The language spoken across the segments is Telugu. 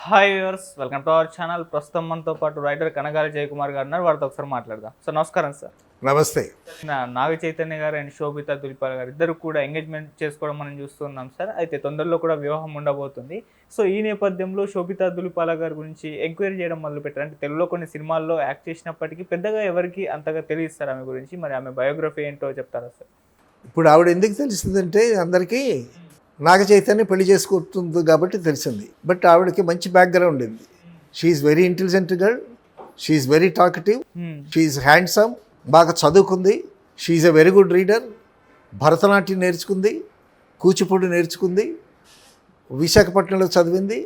Hi viewers, welcome to our channel. ప్రస్తుతం మనతో పాటు రైటర్ కనగాలి జయకుమార్ గారు ఉన్నారు. వారితో ఒకసారి మాట్లాడదాం. సార్ నమస్కారం. సార్ నమస్తే. నాగ చైతన్య గారు అండ్ శోభితా దులిపాల గారు ఇద్దరు కూడా ఎంగేజ్మెంట్ చేసుకోవడం మనం చూస్తున్నాం సార్. అయితే తొందరలో కూడా వివాహం ఉండబోతుంది. సో ఈ నేపథ్యంలో శోభితా దులిపాల గారి గురించి ఎంక్వైరీ చేయడం మొదలు పెట్టారు. అంటే తెలుగులో కొన్ని సినిమాల్లో యాక్ట్ చేసినప్పటికీ పెద్దగా ఎవరికి అంతగా తెలియదు సార్ ఆమె గురించి. మరి ఆమె బయోగ్రఫీ ఏంటో చెప్తారా సార్? ఇప్పుడు ఆవిడ ఎందుకు తెలిసిందంటే అందరికీ నాగ చైతన్య పెళ్లి చేసుకుంటుంది కాబట్టి తెలిసింది. బట్ ఆవిడకి మంచి బ్యాక్గ్రౌండ్ ఉంది. She's very intelligent girl, she's very talkative, she's handsome, బాగా చదువుకుంది, she's a very good reader, Bharatanatyam నేర్చుకుంది, కూచిపూడి నేర్చుకుంది, విశాఖపట్నంలో చదివింది,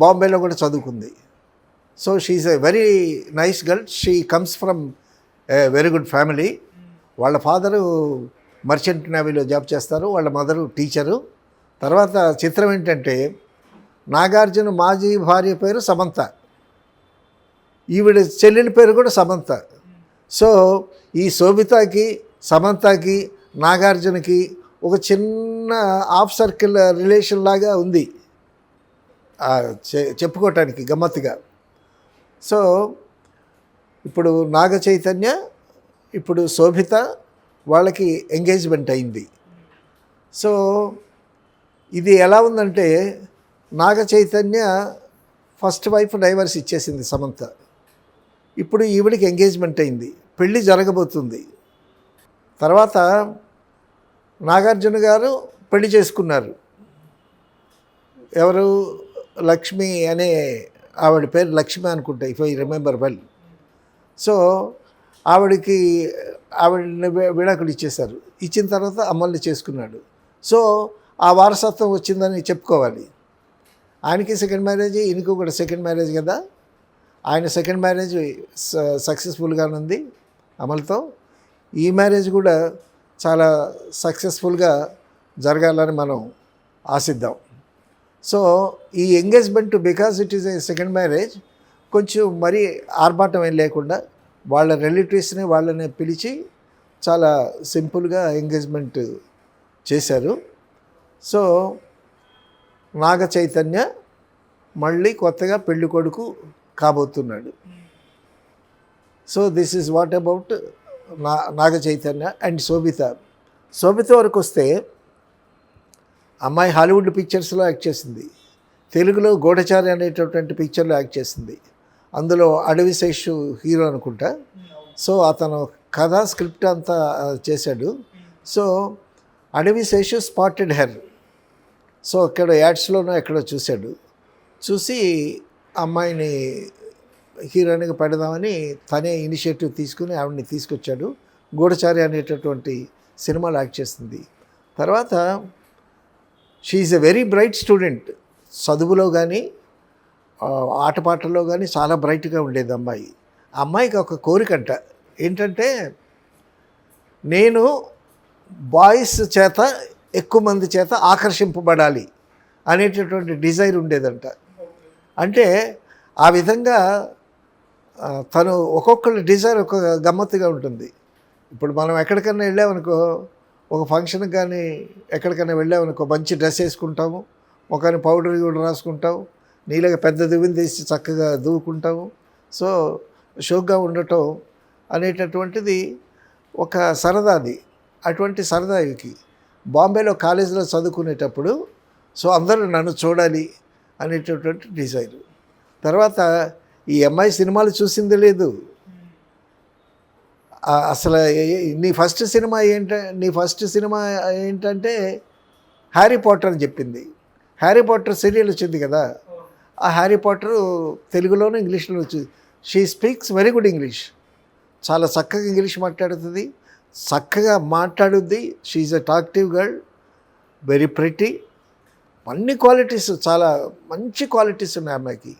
బాంబేలో కూడా చదువుకుంది. So she's a very nice girl. She comes from a very good family. వాళ్ళ ఫాదరు మర్చెంట్ నేవీలో జాబ్ చేస్తారు, వాళ్ళ మదరు టీచరు. తర్వాత చిత్రం ఏంటంటే నాగార్జున మాజీ భార్య పేరు సమంత, ఈవిడ చెల్లెలి పేరు కూడా సమంత. సో ఈ శోభితాకి సమంతకి నాగార్జునకి ఒక చిన్న హాఫ్ సర్కిల్ రిలేషన్ లాగా ఉంది చెప్పుకోవటానికి గమ్మత్తుగా. సో ఇప్పుడు నాగ చైతన్య ఇప్పుడు శోభిత వాళ్ళకి ఎంగేజ్మెంట్ అయింది. సో ఇది ఎలా ఉందంటే Naga Chaitanya first wife divorce ఇచ్చేసింది సమంత. ఇప్పుడు ఈవిడికి ఎంగేజ్మెంట్ అయింది, పెళ్ళి జరగబోతుంది. తర్వాత నాగార్జున గారు పెళ్లి చేసుకున్నారు. ఎవరు? లక్ష్మి అనే ఆవిడ పేరు లక్ష్మి అనుకుంటా, if I remember well. So ఆవిడకి విడాకులు ఇచ్చేశారు. ఇచ్చిన తర్వాత అమ్మల్ని చేసుకున్నాడు. సో ఆ వారసత్వం వచ్చిందని చెప్పుకోవాలి. ఆయనకి సెకండ్ మ్యారేజ్, ఈయనకు కూడా సెకండ్ మ్యారేజ్ కదా. ఆయన సెకండ్ మ్యారేజ్ సక్సెస్ఫుల్గానే ఉంది అమలుతో. ఈ మ్యారేజ్ కూడా చాలా సక్సెస్ఫుల్గా జరగాలని మనం ఆశిద్దాం. సో ఈ engagement because it is a second marriage కొంచెం మరీ ఆర్భాటం ఏం లేకుండా వాళ్ళ రిలేటివ్స్ని వాళ్ళని పిలిచి చాలా సింపుల్గా ఎంగేజ్మెంట్ చేశారు. సో నాగ చైతన్య మళ్ళీ కొత్తగా పెళ్లి కొడుకు కాబోతున్నాడు. So this is what about Naga Chaitanya and Sobhita. Sobhita వరకు వస్తే అమ్మాయి హాలీవుడ్ పిక్చర్స్లో యాక్ట్ చేసింది. తెలుగులో గూఢచారి అనేటటువంటి పిక్చర్లో యాక్ట్ చేసింది. అందులో అడవి శేషు హీరో అనుకుంటా. సో అతను కథ స్క్రిప్ట్ అంతా చేశాడు. సో అడవి శేషు స్పాటెడ్ హెయిర్. సో అక్కడ యాడ్స్లోనూ ఎక్కడో చూశాడు. చూసి అమ్మాయిని హీరోయిన్గా పెడదామని తనే ఇనిషియేటివ్ తీసుకుని ఆవిడని తీసుకొచ్చాడు. గూఢచారి అనేటటువంటి సినిమాలో యాక్ట్ చేస్తుంది. తర్వాత she's a very bright student. చదువులో కానీ ఆటపాటల్లో కానీ చాలా బ్రైట్గా ఉండేది అమ్మాయి. అమ్మాయికి ఒక కోరికంట ఏంటంటే నేను బాయ్స్ చేత ఎక్కువ మంది చేత ఆకర్షింపబడాలి అనేటటువంటి డిజైర్ ఉండేదంట. అంటే ఆ విధంగా తను ఒక్కొక్కళ్ళ డిజైర్ ఒక గమ్మత్తుగా ఉంటుంది. ఇప్పుడు మనం ఎక్కడికైనా వెళ్ళామనుకో, ఒక ఫంక్షన్కి కానీ ఎక్కడికైనా వెళ్ళామనుకో మంచి డ్రెస్ వేసుకుంటాము, ఒకరిని పౌడర్ కూడా రాసుకుంటాము, నీళ్ళగా పెద్ద దువ్విని తీసి చక్కగా దువ్వుకుంటాము. సో షోక్గా ఉండటం అనేటటువంటిది ఒక సరదాది. అటువంటి సరదాకి బాంబేలో కాలేజీలో చదువుకునేటప్పుడు సో అందరూ నన్ను చూడాలి అనేటటువంటి డిజైర్. తర్వాత ఈ అమ్మాయి సినిమాలు చూసింది లేదు. అసలు నీ ఫస్ట్ సినిమా ఏంటంటే హ్యారీ పాటర్ అని చెప్పింది. హ్యారీ పాటర్ సీరియల్ వచ్చింది కదా, ఆ హ్యారీ పాటర్ తెలుగులోనూ ఇంగ్లీష్లో వచ్చింది. She speaks very good English, చాలా చక్కగా ఇంగ్లీష్ మాట్లాడుతుంది, చక్కగా మాట్లాడుద్ది. She's a talkative girl, very pretty. అన్ని క్వాలిటీస్, చాలా మంచి క్వాలిటీస్ ఉన్నాయి అమ్మాయికి.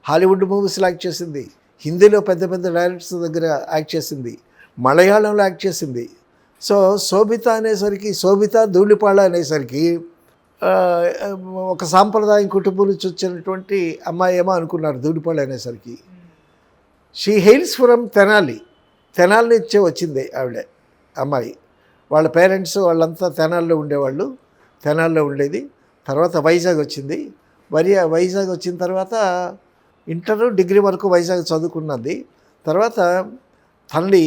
హాలీవుడ్ మూవీస్లో యాక్ట్ చేసింది, హిందీలో పెద్ద పెద్ద డైరెక్టర్స్ దగ్గర యాక్ట్ చేసింది, మలయాళంలో యాక్ట్ చేసింది. సో శోభిత అనేసరికి, శోభిత ధూళిపాళ అనేసరికి ఒక సాంప్రదాయం కుటుంబం నుంచి వచ్చినటువంటి అమ్మాయి ఏమో అనుకున్నారు ధూళిపాళ అనేసరికి. షీ హెయిల్స్ ఫ్రమ్ తెనాలి నుంచే వచ్చింది ఆవిడ అమ్మాయి. వాళ్ళ పేరెంట్స్ వాళ్ళంతా తెనాల్లో ఉండేవాళ్ళు, తెనాల్లో ఉండేది. తర్వాత వైజాగ్ వచ్చింది. వైజాగ్ వచ్చిన తర్వాత ఇంటర్ డిగ్రీ వరకు వైజాగ్ చదువుకున్నది. తర్వాత తల్లి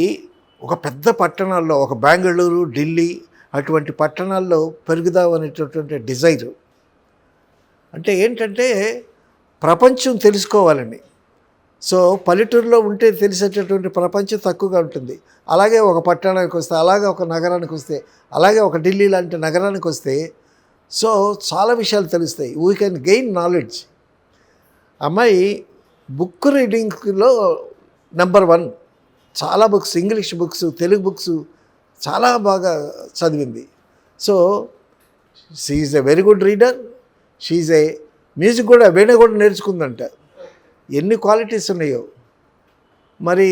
ఒక పెద్ద పట్టణాల్లో, ఒక బెంగళూరు, ఢిల్లీ అటువంటి పట్టణాల్లో పెరుగుదాం అనేటటువంటి డిజైరు. అంటే ఏంటంటే ప్రపంచం తెలుసుకోవాలని. సో పల్లెటూరులో ఉంటే తెలిసేటటువంటి ప్రపంచం తక్కువగా ఉంటుంది. అలాగే ఒక పట్టణానికి వస్తే, అలాగే ఒక నగరానికి వస్తే, అలాగే ఒక ఢిల్లీ లాంటి నగరానికి వస్తే సో చాలా విషయాలు తెలుస్తాయి. We can gain knowledge. అమ్మాయి బుక్ రీడింగ్లో నెంబర్ 1. చాలా books, English books, Telugu books చాలా బాగా చదివింది. So she is a very good reader. She is a music కూడా వీణ కూడా నేర్చుకుందంట. ఎన్ని క్వాలిటీస్ ఉన్నాయో. మరి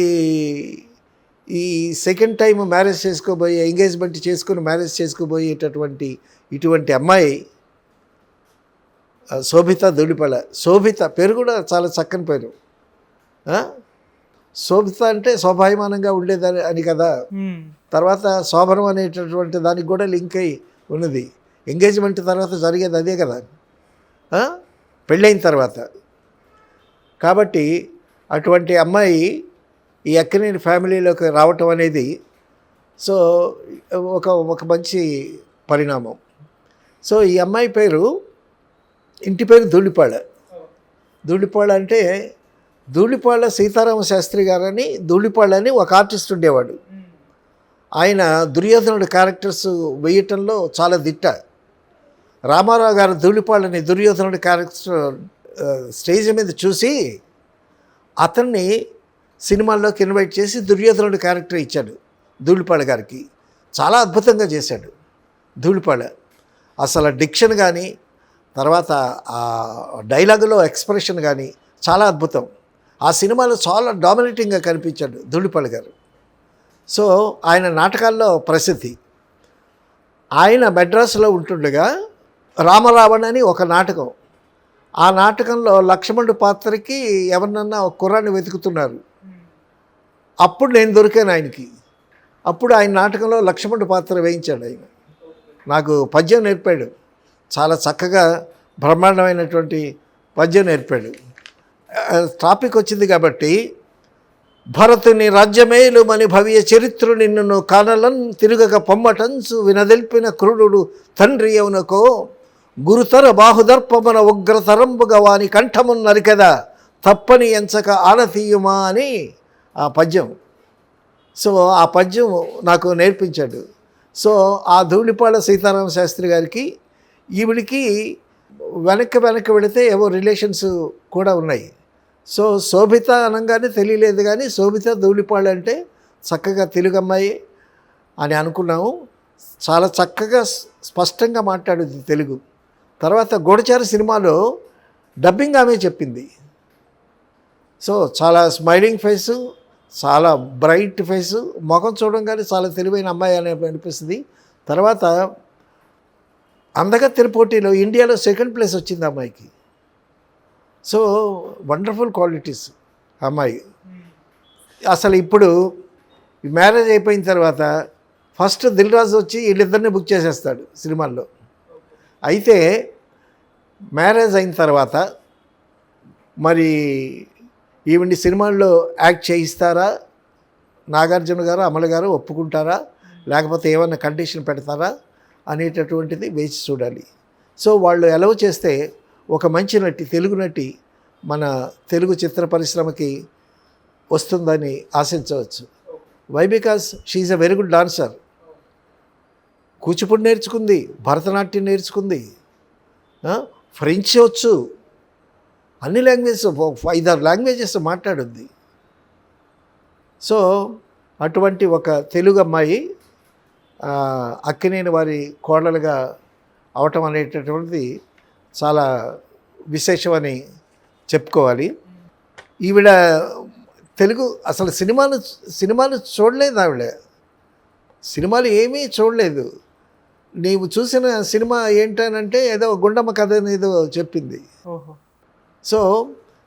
ఈ సెకండ్ టైం మ్యారేజ్ చేసుకోబోయే, ఎంగేజ్మెంట్ చేసుకుని మ్యారేజ్ చేసుకోబోయేటటువంటి ఇటువంటి అమ్మాయి శోభిత ధూళిపాల. శోభిత పేరు కూడా చాలా చక్కని పేరు. శోభిత అంటే శోభాయమానంగా ఉండేదని అని కదా. తర్వాత శోభనం అనేటటువంటి దానికి కూడా లింక్ అయి ఉన్నది. ఎంగేజ్మెంట్ తర్వాత జరిగేది అదే కదా, పెళ్ళైన తర్వాత. కాబట్టి అటువంటి అమ్మాయి ఈ అక్కినేని ఫ్యామిలీలోకి రావటం అనేది సో ఒక మంచి పరిణామం. సో ఈ అమ్మాయి పేరు, ఇంటి పేరు ధూళిపాళ. ధూళిపాళ అంటే ధూళిపాళ సీతారామ శాస్త్రి గారని, ధూళిపాళ అని ఒక ఆర్టిస్ట్ ఉండేవాడు. ఆయన దుర్యోధనుడి క్యారెక్టర్స్ వేయటంలో చాలా దిట్ట. రామారావు గారు ధూళిపాళని దుర్యోధనుడి క్యారెక్టర్ స్టేజ్ మీద చూసి అతన్ని సినిమాల్లోకి ఇన్వైట్ చేసి దుర్యోధనుడి క్యారెక్టర్ ఇచ్చాడు ధూళిపాళ గారికి. చాలా అద్భుతంగా చేశాడు ధూళిపాళ. అసలు డిక్షన్ కానీ, తర్వాత ఆ డైలాగులో ఎక్స్ప్రెషన్ కానీ చాలా అద్భుతం. ఆ సినిమాలో చాలా డామినేటింగ్గా కనిపించాడు ధూళిపాళ గారు. సో ఆయన నాటకాల్లో ప్రసిద్ధి. ఆయన మెడ్రాసులో ఉంటుండగా రామరావణ అని ఒక నాటకం, ఆ నాటకంలో లక్ష్మణుడి పాత్రకి ఎవరినన్నా ఒక కుర్రాన్ని వెతుకుతున్నారు. అప్పుడు నేను దొరికాను ఆయనకి. అప్పుడు ఆయన నాటకంలో లక్ష్మణుడి పాత్ర వేయించాడు. ఆయన నాకు పద్యం నేర్పాడు. చాలా చక్కగా బ్రహ్మాండమైనటువంటి పద్యం నేర్పాడు. టాపిక్ వచ్చింది కాబట్టి, భరతుని రాజ్యమేలుమని భవ్య చరిత్రుని నిన్ను కానలన్ తిరుగక పొమ్మటంచు వినదెల్పిన క్రూరుడు తండ్రి అవునకో గురుతర బాహుదర్పమున ఉగ్రతరంబుగా వాని కంఠమున్ నరికెద తప్పని ఎంచక ఆనతీయుమా అని ఆ పద్యం. సో ఆ పద్యం నాకు నేర్పించాడు. సో ఆ ధూళిపాళ సీతారామ శాస్త్రి గారికి ఈవిడికి వెనక్కి వెళితే ఏవో రిలేషన్స్ కూడా ఉన్నాయి. సో శోభిత అనగానే తెలియలేదు, కానీ శోభిత ధూళిపాళ అంటే చక్కగా తెలుగు అమ్మాయి అని అనుకున్నాము. చాలా చక్కగా స్పష్టంగా మాట్లాడుద్ది తెలుగు. తర్వాత గూఢచారి సినిమాలో డబ్బింగ్ ఆమె చెప్పింది. సో చాలా స్మైలింగ్ ఫేసు, చాలా బ్రైట్ ఫేసు, ముఖం చూడంగానే చాలా తెలివైన అమ్మాయి అని అనిపిస్తుంది. తర్వాత అందగత్తెల పోటీలో ఇండియాలో సెకండ్ ప్లేస్ వచ్చింది అమ్మాయికి. సో వండర్ఫుల్ క్వాలిటీస్ అమ్మాయి. అసలు ఇప్పుడు మ్యారేజ్ అయిపోయిన తర్వాత ఫస్ట్ దిల్ రాజు వచ్చి వీళ్ళిద్దరిని బుక్ చేసేస్తాడు సినిమాల్లో. అయితే మ్యారేజ్ అయిన తర్వాత మరి ఈవిడ్ని సినిమాల్లో యాక్ట్ చేయిస్తారా, నాగార్జున గారు అమల గారు ఒప్పుకుంటారా, లేకపోతే ఏమన్నా కండిషన్ పెడతారా అనేటటువంటిది వేచి చూడాలి. సో వాళ్ళు ఎలవ్ చేస్తే ఒక మంచి నటి, తెలుగు నటి మన తెలుగు చిత్ర పరిశ్రమకి వస్తుందని ఆశించవచ్చు. Why? Because she is a very good dancer. Kuchipudi నేర్చుకుంది, భరతనాట్యం నేర్చుకుంది, ఫ్రెంచ్ వచ్చు, అన్ని లాంగ్వేజెస్ 5-6 లాంగ్వేజెస్ మాట్లాడుద్ది. సో అటువంటి ఒక తెలుగు అమ్మాయి అక్కినేని వారి కోడలుగా అవటం అనేటటువంటిది చాలా విశేషమని చెప్పుకోవాలి. ఈవిడ తెలుగు అసలు సినిమాలు చూడలేదు. ఆవిడ సినిమాలు ఏమీ చూడలేదు. నీవు చూసిన సినిమా ఏంటనంటే ఏదో గుండమ్మ కథ ఏదో చెప్పింది. సో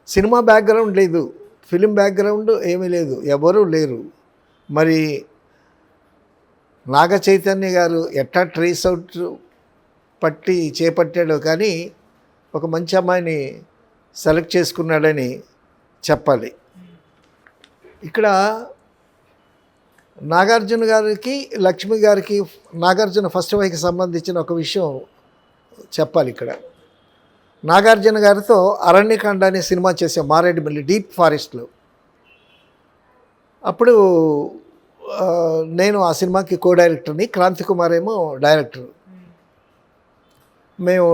సినిమా బ్యాక్గ్రౌండ్ లేదు, ఫిలిం బ్యాక్గ్రౌండ్ ఏమీ లేదు, ఎవరూ లేరు. మరి నాగ చైతన్య గారు ఎట్టా ట్రేస్ అవుట్ చేపట్టాడో కానీ ఒక మంచి అమ్మాయిని సెలెక్ట్ చేసుకున్నాడని చెప్పాలి. ఇక్కడ నాగార్జున గారికి లక్ష్మి గారికి నాగార్జున ఫస్ట్ వైఫ్కి సంబంధించిన ఒక విషయం చెప్పాలి. ఇక్కడ నాగార్జున గారితో అరణ్యకాండ అనే సినిమా చేసాం మారేడుమిల్లి డీప్ ఫారెస్ట్లో. అప్పుడు నేను ఆ సినిమాకి కో డైరెక్టర్ని, క్రాంతి కుమార్ ఏమో డైరెక్టర్. మేము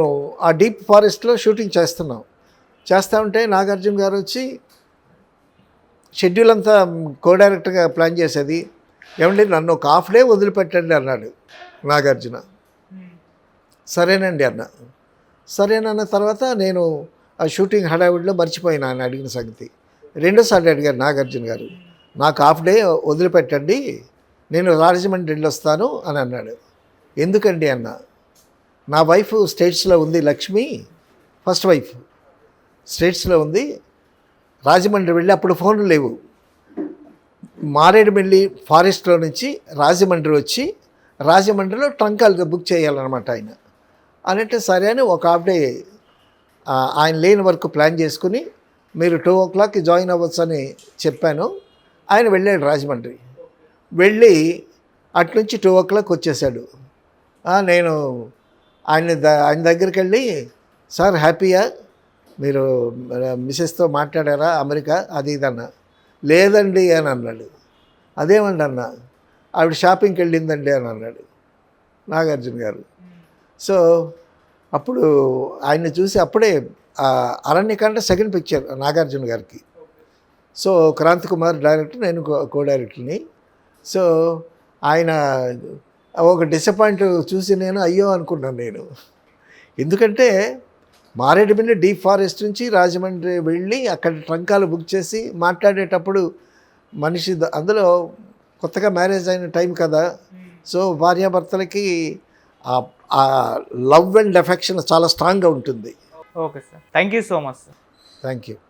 ఆ డీప్ ఫారెస్ట్లో షూటింగ్ చేస్తూ ఉంటే నాగార్జున గారు వచ్చి షెడ్యూల్ అంతా కో డైరెక్టర్గా ప్లాన్ చేసేది. ఏమండి నన్ను ఒక హాఫ్ డే వదిలిపెట్టండి అన్నాడు నాగార్జున. సరేనండి అన్న. సరేనన్న తర్వాత నేను ఆ షూటింగ్ హడావిడిలో మర్చిపోయినా ఆయన అడిగిన సంగతి. రెండోసారి అడిగారు నాగార్జున గారు, నాకు హాఫ్ డే వదిలిపెట్టండి, నేను రాజమండ్రి వెళ్ళొస్తాను అని అన్నాడు. ఎందుకండి అన్న, నా వైఫ్ స్టేట్స్లో ఉంది, లక్ష్మి ఫస్ట్ వైఫ్ స్టేట్స్లో ఉంది, రాజమండ్రి వెళ్ళి అప్పుడు ఫోన్లు లేవు, మారేడుమిల్లి ఫారెస్ట్లో నుంచి రాజమండ్రి వచ్చి రాజమండ్రిలో ట్రంకాలు బుక్ చేయాలన్నమాట ఆయన అనంటే సరే అని ఒక హాఫ్ డే ఆయన లేని వరకు ప్లాన్ చేసుకుని మీరు 2 o'clockకి జాయిన్ అవ్వచ్చు అని చెప్పాను. ఆయన వెళ్ళాడు రాజమండ్రి. వెళ్ళి అట్నుంచి 2 o'clock వచ్చేసాడు. నేను ఆయన దగ్గరికి వెళ్ళి, సార్ హ్యాపీయా, మీరు మిసెస్తో మాట్లాడారా అమెరికా అది ఇది అన్న. లేదండి అని అన్నాడు. అదేమండి అన్న, ఆవిడ షాపింగ్కి వెళ్ళిందండి అని అన్నాడు నాగార్జున గారు. సో అప్పుడు ఆయన్ని చూసి అప్పుడే అరణ్యకాండ సెకండ్ పిక్చర్ నాగార్జున గారికి. సో క్రాంతి కుమార్ డైరెక్టర్, నేను కో డైరెక్టర్ని. సో ఆయన ఒక డిసప్పాయింట్ చూసి నేను అయ్యో అనుకున్నాను నేను. ఎందుకంటే మారేడుమిల్లి డీప్ ఫారెస్ట్ నుంచి రాజమండ్రి వెళ్ళి అక్కడ ట్రంకాలు బుక్ చేసి మాట్లాడేటప్పుడు మనిషి అందులో కొత్తగా మ్యారేజ్ అయిన టైం కదా. సో భార్యాభర్తలకి ఆ లవ్ అండ్ అఫెక్షన్ చాలా స్ట్రాంగ్గా ఉంటుంది. Okay sir, thank you so much sir. Thank you.